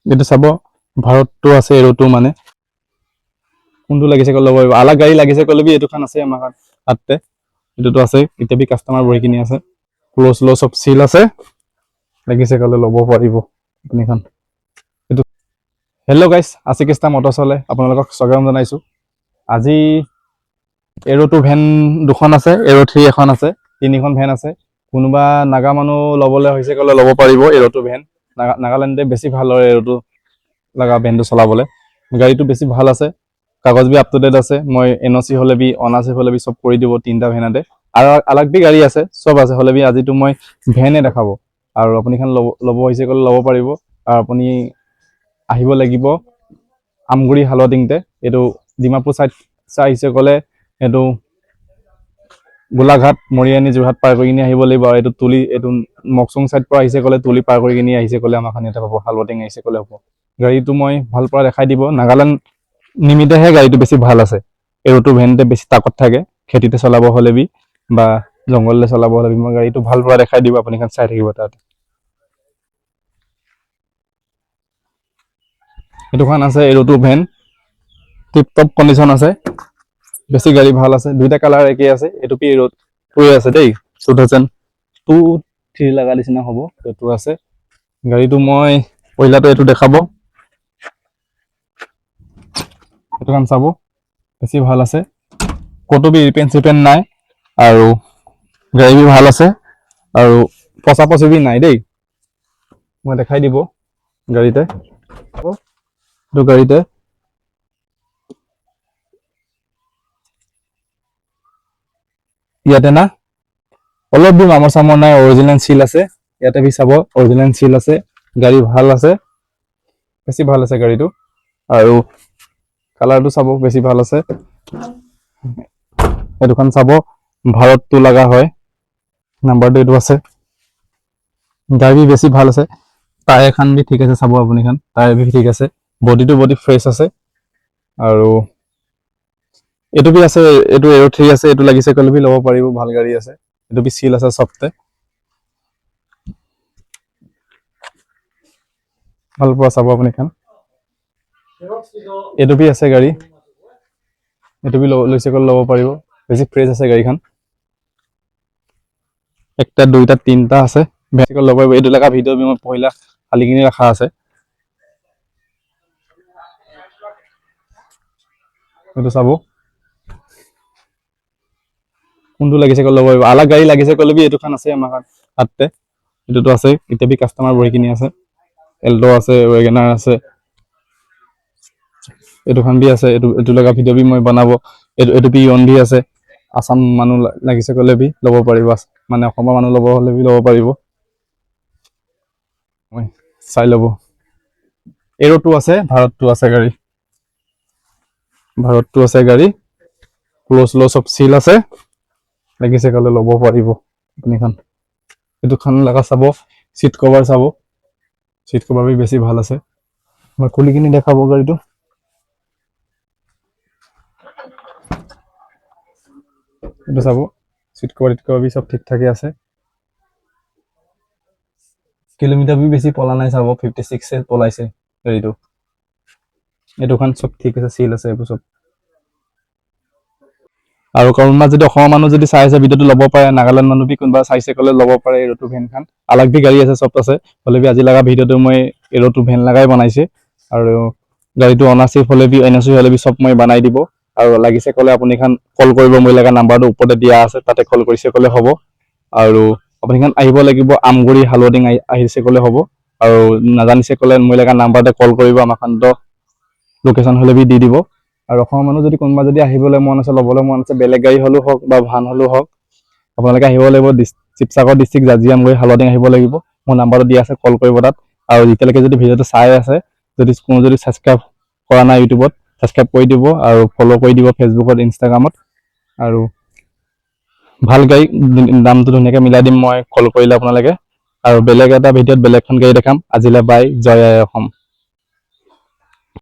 এইটো চাব ভাৰতটো আছে এৰোটো মানে কোনটো লাগিছে ক'লে ল'ব পাৰিব আলাগ গাড়ী লাগিছে ক'লে বি এইটোখন আছে আমাৰ হাততে এইটোতো আছে এতিয়া কাষ্টমাৰ বহি কিনি আছে ক্ল'জ ল চব চিল আছে লাগিছে ক'লে ল'ব পাৰিব আপুনিখন এইটো হেল্ল' গাইছ আশিকিষ্টা মটৰছলৈ আপোনালোকক স্বাগতম জনাইছোঁ আজি এৰোটো ভেন দুখন আছে এৰো 3 এখন আছে তিনিখন ভেন আছে কোনোবা নাগা মানুহ ল'বলৈ হৈছে ক'লে ল'ব পাৰিব এৰোটো ভেন নাগালেণ্ডে বেছি ভাল হয় এৰোটো লগা ভেনটো চলাবলৈ গাড়ীটো বেছি ভাল আছে কাগজ বি আপ টু ডেট আছে মই এনঅ'চি হ'লে বি অনাৰ্চি হ'লে বি চব কৰি দিব তিনিটা ভেনতে আৰু আলাগ বি গাড়ী আছে চব আছে হ'লে বি আজিতো মই ভেনে দেখাব আৰু আপুনিখন ল'ব হৈছে ক'লে ল'ব পাৰিব আৰু আপুনি আহিব লাগিব আমগুৰি হালদিংতে এইটো ডিমাপুৰ চাইড আহিছে ক'লে এইটো গোলাঘাট মৰিয়ানী যোৰহাট পাৰ কৰি কিনি আহিব লাগিব আৰু এইটো তুলি এইটো মকচুং চাইড পৰা আহিছে ক'লে তুলি পাৰ কৰি কিনি আহিছে ক'লে আমাৰ ইয়াতে পাব হালদিং আহিছে ক'লে হ'ব গাড়ীটো মই ভাল পৰা দেখাই দিব নাগালেণ্ড নিমিত্তেহে গাড়ীটো বেছি ভাল আছে এৰোটো ভেনতে বেছি তাকত থাকে খেতিতে চলাব হ'লে বি বা জংঘললৈ চলাব হ'লে মই গাড়ীটো ভাল পৰা দেখাই দিব আপুনি চাই থাকিব তাত এইটোখন আছে এৰোটো ভেন টিপ টপ কণ্ডিশ্যন আছে বেছি গাড়ী ভাল আছে দুইটা কালাৰ একেই আছে এইটো পি এৰোট কৈ আছে দেই 2023 লগা নিচিনা হ'ব এইটো আছে গাড়ীটো মই পহিলাটো এইটো দেখাব এইটোখন চাব বেছি ভাল আছে ক'তো বি ৰিপেন নাই আৰু গাড়ী বি ভাল আছে আৰু পচা পচি বি নাই দেই মই দেখাই দিব গাড়ীতে এইটো গাড়ীতে ইয়াতে না অলপ বি মামৰ চামৰ নাই অৰিজিনেল চিল আছে ইয়াতে বি চাব অৰিজিনেল চিল আছে গাড়ী ভাল আছে বেছি ভাল আছে গাড়ীটো আৰু কালাৰটো চাব বেছি ভাল আছে এইটোখন চাব ভাৰতটো লগা হয় নাম্বাৰটো এইটো আছে গাড়ী বেছি ভাল আছে টায়াৰ এখন বি ঠিক আছে চাব আপুনিখন টায়াৰ বি ঠিক আছে বডিটো বডি ফ্ৰেছ আছে আৰু এইটো বি আছে এইটো এৰো 3 আছে এইটো লাগিছে ক'লে বি ল'ব পাৰিব ভাল গাড়ী আছে এইটো বি চিল আছে চবতে ভাল পোৱা চাব আপুনিখন এইটো বি আছে গাড়ী এইটো বি লৈছে ক'লে ল'ব পাৰিব বেছি ফ্ৰেছ আছে গাড়ীখন একটা দুইটা তিনিটা আছে ভেহিকল ল'ব পাৰিব এইটো লগা ভিডিঅ' মই পহিলা খালি কিনি ৰখা আছে এইটো চাব কোনটো লাগিছে ক'লে ল'ব পাৰিব আলাগ গাড়ী লাগিছে ক'লে বি এইটোখন আছে আমাৰ হাততে এইটোতো আছে এতিয়া বি কাষ্টমাৰ বহি কিনি আছে এল্টো আছে ৱেগনাৰ আছে এইটোখন বি আছে এইটো লগা ভিডিঅ' বি মই বনাব এইটো বি অন বি আছে আসাম মানুহ লাগিছে ক'লে বি ল'ব পাৰিব মানে অসমৰ মানুহ ল'ব হ'লে বি ল'ব পাৰিব চাই ল'ব এৰোটো আছে ভাৰতটো আছে গাড়ী ভাৰতটো আছে গাড়ী ক্ল'জ ল চব চিল আছে লাগিছে ক'লে ল'ব পাৰিব আপুনিখন এইটোখন লগা চাব চিট কভাৰ চাব চিট কভাৰ বি বেছি ভাল আছে মই খুলি কিনি দেখাব গাড়ীটো এইটো চাব চিট কভাৰ বি চব ঠিক ঠাকে আছে কিলোমিটাৰ বি বেছি পলা নাই চাব 56 পলাইছে গাড়ীটো এইটোখন চব ঠিক আছে চিল আছে এইবোৰ চব আৰু কোনোবা যদি অসমৰ মানুহ যদি চাই আছে ভিডিঅ'টো ল'ব পাৰে নাগালেণ্ড মানুহ বি কোনোবা চাইছে ক'লে ল'ব পাৰে এৰোটো ভেনখন আলাগ বি গাড়ী আছে চব আছে হ'লে বি আজি লগা ভিডিঅ'টো মই এৰোটো ভেন লগাই বনাইছে আৰু গাড়ীটো অনাৰচিপ হ'লে বি এনঅ'চি হ'লে বি চব মই বনাই দিব আৰু লাগিছে ক'লে আপুনিখন কল কৰিব মই লগা নাম্বাৰটো ওপৰতে দিয়া আছে তাতে কল কৰিছে ক'লে হ'ব আৰু আপুনিখন আহিব লাগিব আমগুৰি হালদিং আহিছে ক'লে হ'ব আৰু নাজানিছে ক'লে মই লগা নাম্বাৰতে কল কৰিব আমাৰখনতো লোকেশ্যন হ'লে বি দি দিব আৰু অসমৰ মানুহ যদি কোনোবা যদি আহিবলৈ মন আছে ল'বলৈ মন আছে বেলেগ গাড়ী হ'লেও হওক বা ভান হ'লেও হওক আপোনালোকে আহিব লাগিব শিৱসাগৰ ডিষ্ট্ৰিক্ট জাজিয়ামগুৰি হালদিং আহিব লাগিব মোৰ নাম্বাৰটো দিয়া আছে কল কৰিব তাত আৰু যেতিয়ালৈকে যদি ভিডিঅ'টো চাই আছে যদি কোনো যদি ছাবস্ক্ৰাইব কৰা নাই ইউটিউবত ছাবস্ক্ৰাইব কৰি দিব আৰু ফ'ল' কৰি দিব ফেচবুকত ইনষ্টাগ্ৰামত আৰু ভাল গাড়ী দামটো ধুনীয়াকৈ মিলাই দিম মই কল কৰিলে আপোনালোকে আৰু বেলেগ এটা ভিডিঅ'ত বেলেগখন গাড়ী দেখাম আজিলৈ বাই জয় আই অসম